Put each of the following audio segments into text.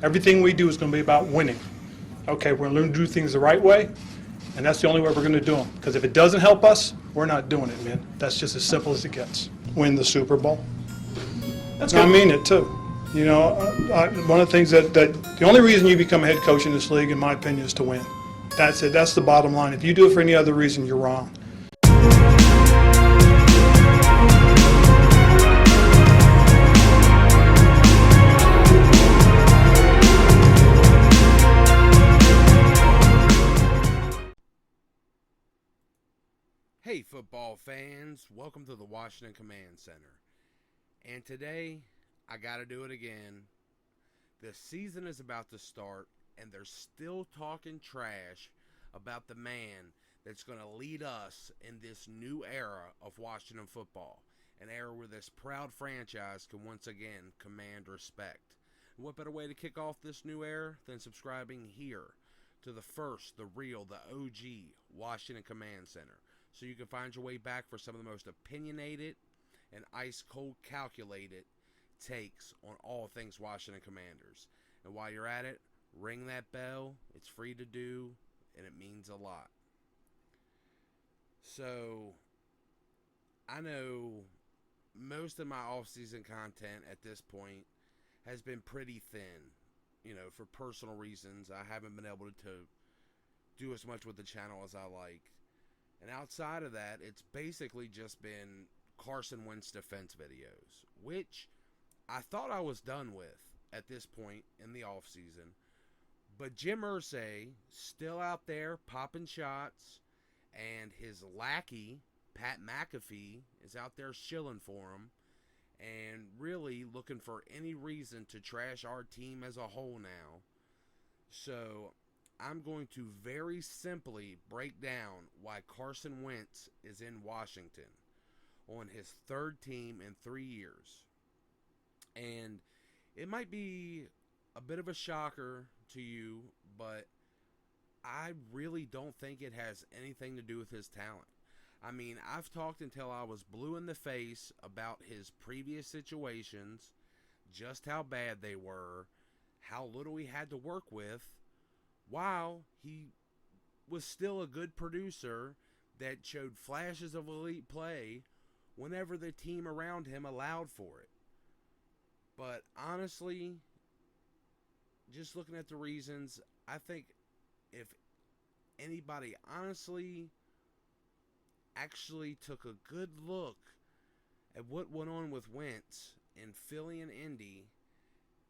Everything we do is going to be about winning. Okay, we're going to learn to do things the right way, and that's the only way we're going to do them. Because if it doesn't help us, we're not doing it, man. That's just as simple as it gets. Win the Super Bowl. That's I good. mean it too. You know, one of the things that the only reason you become a head coach in this league, in my opinion, is to win. That's it. That's the bottom line. If you do it for any other reason, you're wrong. Hey football fans, welcome to the Washington Command Center. And today, I gotta do it again. The season is about to start, and they're still talking trash about the man that's gonna lead us in this new era of Washington football. An era where this proud franchise can once again command respect. And what better way to kick off this new era than subscribing here to the first, the real, the OG Washington Command Center, so you can find your way back for some of the most opinionated and ice-cold calculated takes on all things Washington Commanders. And while you're at it, ring that bell. It's free to do, and it means a lot. So, I know most of my off-season content at this point has been pretty thin. You know, for personal reasons, I haven't been able to do as much with the channel as I like. And outside of that, it's basically just been Carson Wentz defense videos, which I thought I was done with at this point in the offseason. But Jim Irsay still out there popping shots, and his lackey, Pat McAfee, is out there shilling for him and really looking for any reason to trash our team as a whole now. So I'm going to very simply break down why Carson Wentz is in Washington on his third team in 3 years. And it might be a bit of a shocker to you, but I really don't think it has anything to do with his talent. I mean, I've talked until I was blue in the face about his previous situations, just how bad they were, how little he had to work with, while he was still a good producer that showed flashes of elite play whenever the team around him allowed for it. But honestly, just looking at the reasons, I think if anybody honestly actually took a good look at what went on with Wentz in Philly and Indy,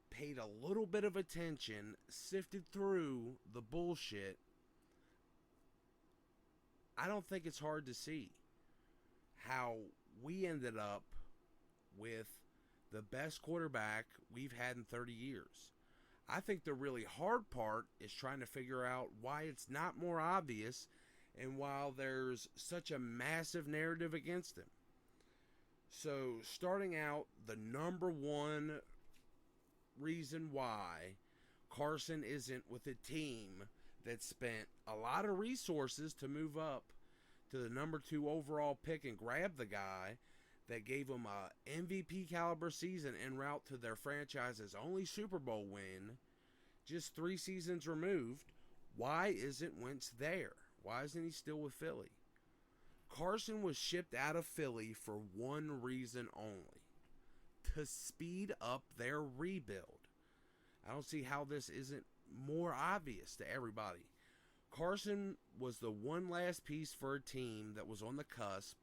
paid a little bit of attention, sifted through the bullshit, I don't think it's hard to see how we ended up with the best quarterback we've had in 30 years. I think the really hard part is trying to figure out why it's not more obvious and while there's such a massive narrative against him. So, starting out, the number one reason why Carson isn't with a team that spent a lot of resources to move up to the number 2 overall pick and grab the guy that gave him a MVP caliber season en route to their franchise's only Super Bowl win, just 3 seasons removed. Why isn't Wentz there? Why isn't he still with Philly? Carson was shipped out of Philly for one reason only: to speed up their rebuild. I don't see how this isn't more obvious to everybody. Carson was the one last piece for a team that was on the cusp.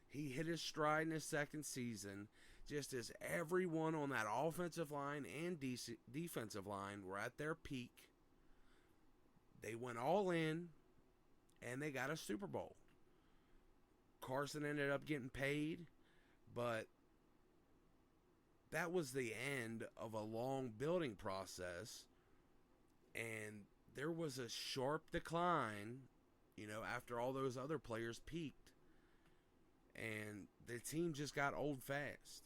He hit his stride in his second season, just as everyone on that offensive line and defensive line were at their peak. They went all in, and they got a Super Bowl. Carson ended up getting paid, but that was the end of a long building process, and there was a sharp decline, after all those other players peaked, and the team just got old fast.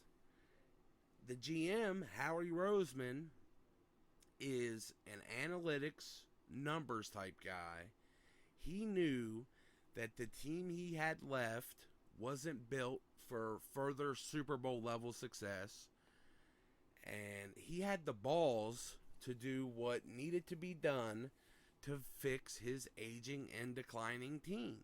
The GM, Howie Roseman, is an analytics, numbers type guy. He knew that the team he had left wasn't built for further Super Bowl level success, and he had the balls to do what needed to be done to fix his aging and declining team.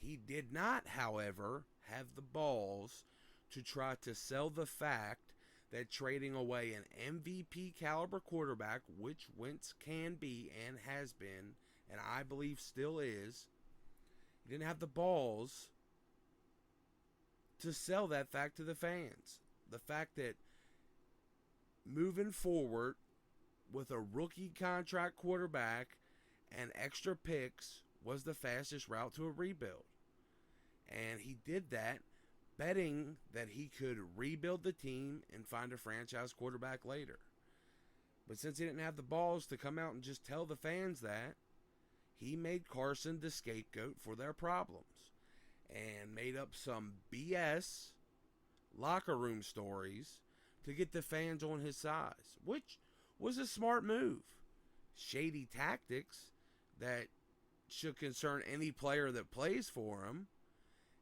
He did not, however, have the balls to try to sell the fact that trading away an MVP caliber quarterback, which Wentz can be and has been, and I believe still is, he didn't have the balls to sell that fact to the fans. The fact that moving forward with a rookie contract quarterback and extra picks was the fastest route to a rebuild. And he did that betting that he could rebuild the team and find a franchise quarterback later. But since he didn't have the balls to come out and just tell the fans that, he made Carson the scapegoat for their problems and made up some BS locker room stories to get the fans on his side, which was a smart move. Shady tactics that should concern any player that plays for him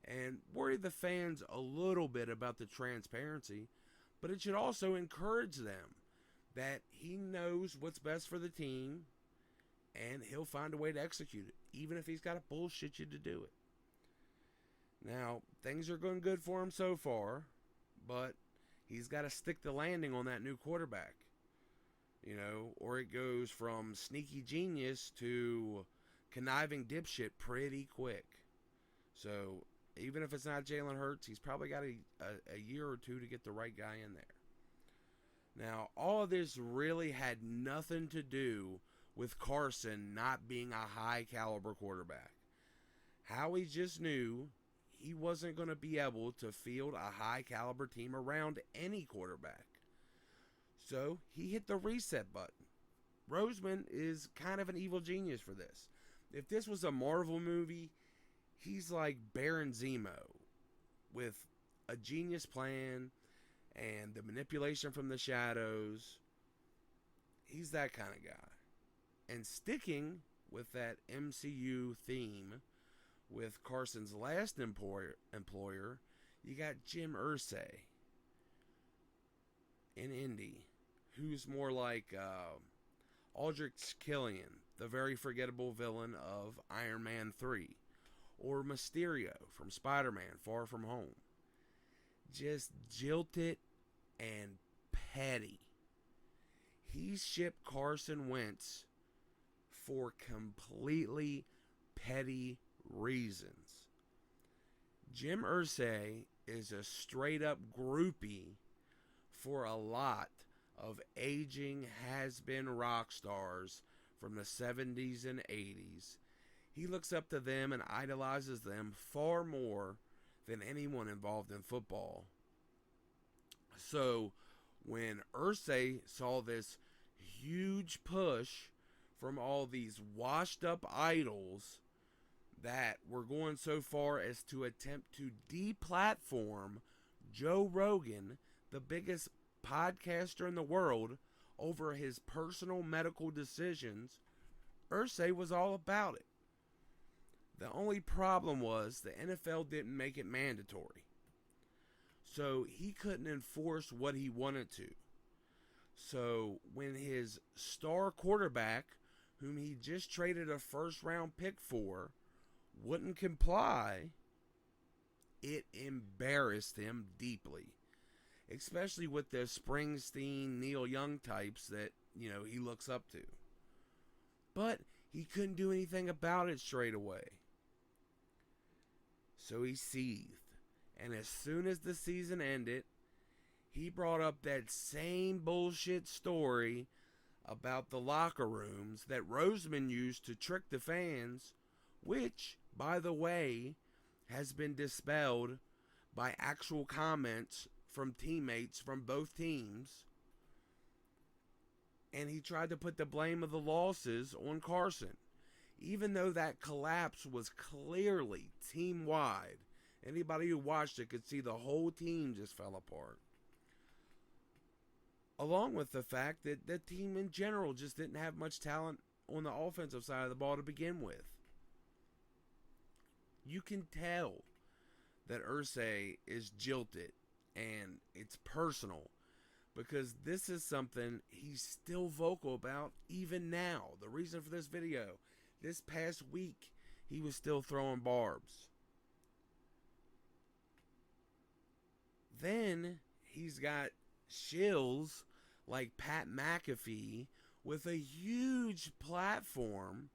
and worry the fans a little bit about the transparency, but it should also encourage them that he knows what's best for the team and he'll find a way to execute it, even if he's got to bullshit you to do it. Now, things are going good for him so far, but he's got to stick the landing on that new quarterback. You know, or it goes from sneaky genius to conniving dipshit pretty quick. So, even if it's not Jalen Hurts, he's probably got a year or two to get the right guy in there. Now, all of this really had nothing to do with Carson not being a high caliber quarterback. Howie just knew he wasn't going to be able to field a high caliber team around any quarterback. So he hit the reset button. Roseman is kind of an evil genius for this. If this was a Marvel movie, he's like Baron Zemo with a genius plan and the manipulation from the shadows. He's that kind of guy. And sticking with that MCU theme with Carson's last employer, you got Jim Irsay in Indy, who's more like Aldrich Killian, the very forgettable villain of Iron Man 3, or Mysterio from Spider-Man Far From Home. Just jilted and petty. He shipped Carson Wentz for completely petty reasons. Jim Irsay is a straight up groupie for a lot of aging has-been rock stars from the 70s and 80s. He looks up to them and idolizes them far more than anyone involved in football. So when Irsay saw this huge push from all these washed up idols that were going so far as to attempt to deplatform Joe Rogan, the biggest podcaster in the world, over his personal medical decisions, Irsay was all about it. The only problem was the NFL didn't make it mandatory. So he couldn't enforce what he wanted to. So when his star quarterback, whom he just traded a first round pick for, wouldn't comply, it embarrassed him deeply. Especially with the Springsteen, Neil Young types that, he looks up to. But he couldn't do anything about it straight away. So he seethed. And as soon as the season ended, he brought up that same bullshit story about the locker rooms that Roseman used to trick the fans, which, by the way, has been dispelled by actual comments from teammates from both teams. And he tried to put the blame of the losses on Carson, even though that collapse was clearly team-wide. Anybody who watched it could see the whole team just fell apart. Along with the fact that the team in general just didn't have much talent on the offensive side of the ball to begin with. You can tell that Irsay is jilted and it's personal because this is something he's still vocal about even now. The reason for this video, this past week, he was still throwing barbs. Then he's got shills like Pat McAfee with a huge platform,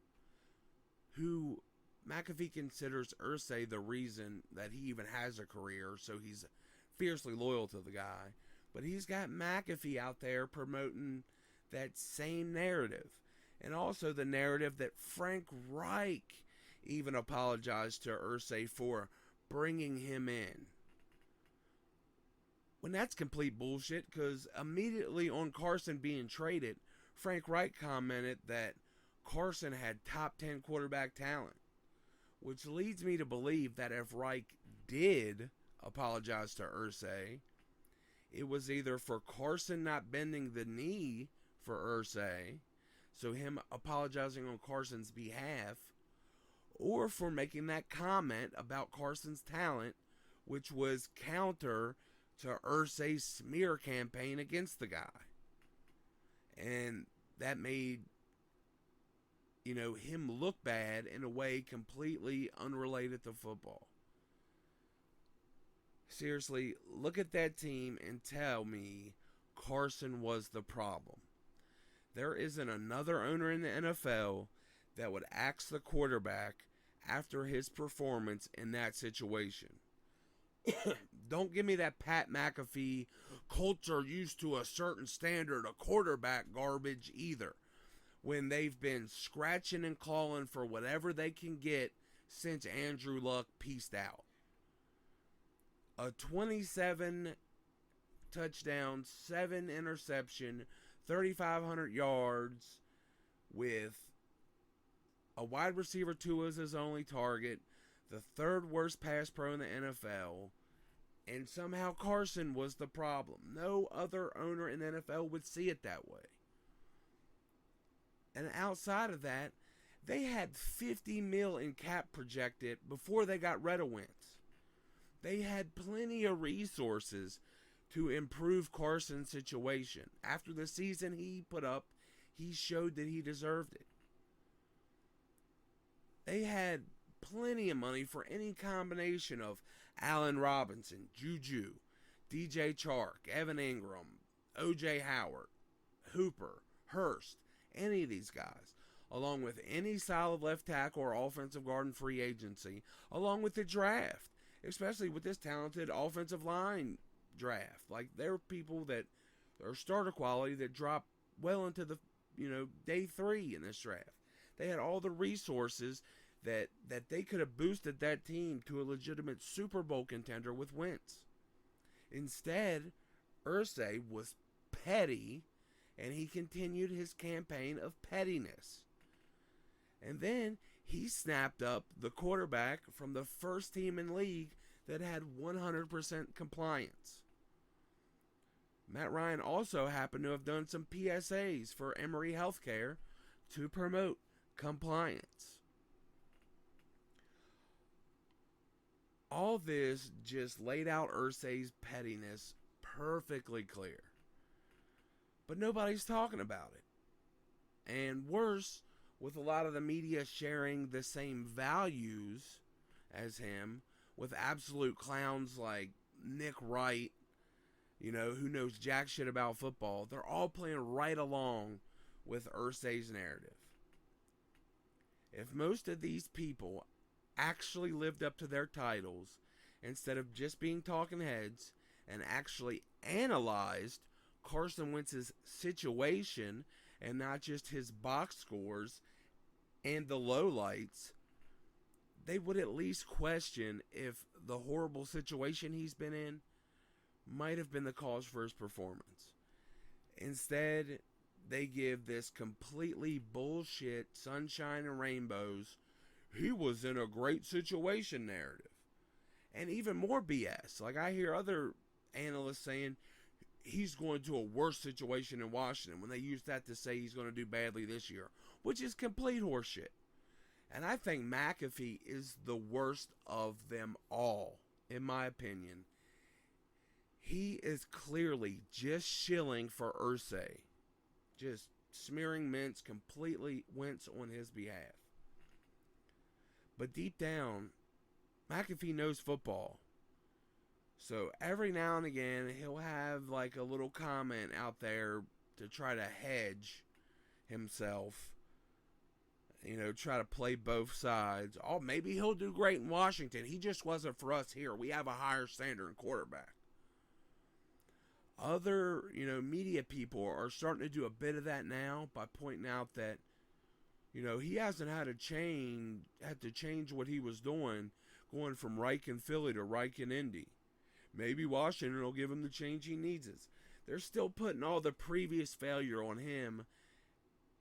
who McAfee considers Irsay the reason that he even has a career, so he's fiercely loyal to the guy. But he's got McAfee out there promoting that same narrative. And also the narrative that Frank Reich even apologized to Irsay for bringing him in. When that's complete bullshit, because immediately on Carson being traded, Frank Reich commented that Carson had top 10 quarterback talent. Which leads me to believe that if Reich did apologize to Irsay, it was either for Carson not bending the knee for Irsay, so him apologizing on Carson's behalf, or for making that comment about Carson's talent, which was counter to Irsay's smear campaign against the guy. And that made, him look bad in a way completely unrelated to football. Seriously, look at that team and tell me Carson was the problem. There isn't another owner in the NFL that would axe the quarterback after his performance in that situation. Don't give me that Pat McAfee culture used to a certain standard of quarterback garbage either, when they've been scratching and clawing for whatever they can get since Andrew Luck peaced out. A 27 touchdown, 7 interception, 3,500 yards with a wide receiver 2 as his only target, the 3rd worst pass pro in the NFL, and somehow Carson was the problem. No other owner in the NFL would see it that way. And outside of that, they had $50 million in cap projected before they got rid of Wentz. They had plenty of resources to improve Carson's situation. After the season he put up, he showed that he deserved it. They had plenty of money for any combination of Allen Robinson, Juju, DJ Chark, Evan Ingram, O.J. Howard, Hooper, Hurst, any of these guys, along with any solid left tackle or offensive guard in free agency, along with the draft, especially with this talented offensive line draft. Like, there are people that are starter quality that drop well into the, day 3 in this draft. They had all the resources that they could have boosted that team to a legitimate Super Bowl contender with Wentz. Instead, Irsay was petty, and he continued his campaign of pettiness. And then he snapped up the quarterback from the first team in league that had 100% compliance. Matt Ryan also happened to have done some PSAs for Emory Healthcare to promote compliance. All this just laid out Irsay's pettiness perfectly clear. But nobody's talking about it. And worse, with a lot of the media sharing the same values as him, with absolute clowns like Nick Wright, who knows jack shit about football, they're all playing right along with Irsay's narrative. If most of these people actually lived up to their titles, instead of just being talking heads, and actually analyzed Carson Wentz's situation and not just his box scores and the lowlights, they would at least question if the horrible situation he's been in might have been the cause for his performance. Instead, they give this completely bullshit sunshine and rainbows, he was in a great situation narrative. And even more BS. Like, I hear other analysts saying he's going to a worse situation in Washington when they use that to say he's going to do badly this year, which is complete horseshit. And I think McAfee is the worst of them all, in my opinion. he is clearly just shilling for Irsay. Just smearing Wentz on his behalf. But deep down, McAfee knows football. So every now and again, he'll have like a little comment out there to try to hedge himself. Try to play both sides. Oh, maybe he'll do great in Washington. He just wasn't for us here. We have a higher standard in quarterback. Other, media people are starting to do a bit of that now by pointing out that, he hasn't had to change what he was doing, going from Reich in Philly to Reich in Indy. Maybe Washington will give him the change he needs. They're still putting all the previous failure on him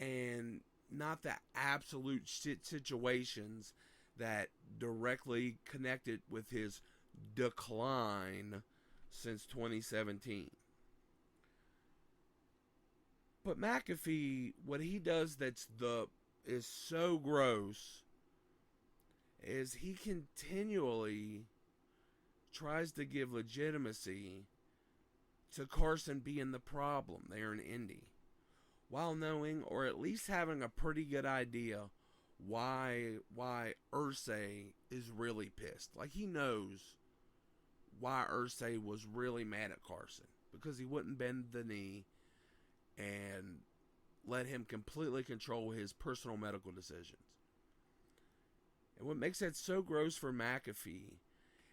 and not the absolute situations that directly connected with his decline since 2017. But McAfee, what he does is so gross is he continually tries to give legitimacy to Carson being the problem there in Indy, while knowing, or at least having a pretty good idea, why Irsay is really pissed. Like, he knows why Irsay was really mad at Carson, because he wouldn't bend the knee and let him completely control his personal medical decisions. And what makes that so gross for McAfee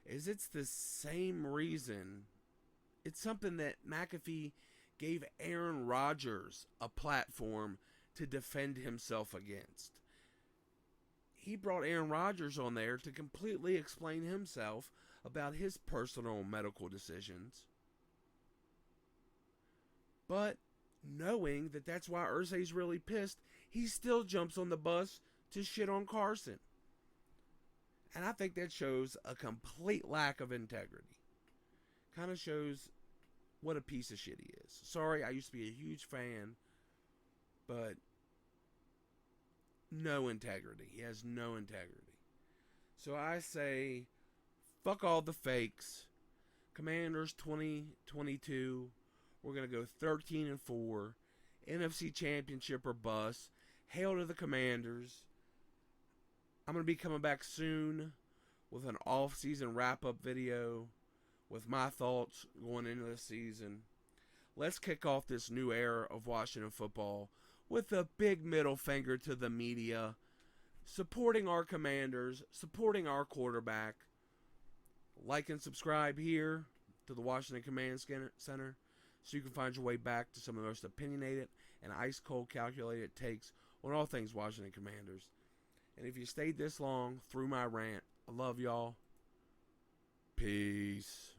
is it's the same reason. It's something that McAfee gave Aaron Rodgers a platform to defend himself against. He brought Aaron Rodgers on there to completely explain himself about his personal medical decisions. But knowing that that's why Irsay's really pissed, he still jumps on the bus to shit on Carson. And I think that shows a complete lack of integrity. Kind of shows what a piece of shit he is. Sorry, I used to be a huge fan, but no integrity. He has no integrity. So I say, fuck all the fakes. Commanders 2022. We're going to go 13-4. NFC Championship or bust. Hail to the Commanders. I'm going to be coming back soon with an off-season wrap-up video with my thoughts going into the season. Let's kick off this new era of Washington football with a big middle finger to the media, supporting our Commanders, supporting our quarterback. Like and subscribe here to the Washington Command Center so you can find your way back to some of the most opinionated and ice-cold calculated takes on all things Washington Commanders. And if you stayed this long through my rant, I love y'all. Peace.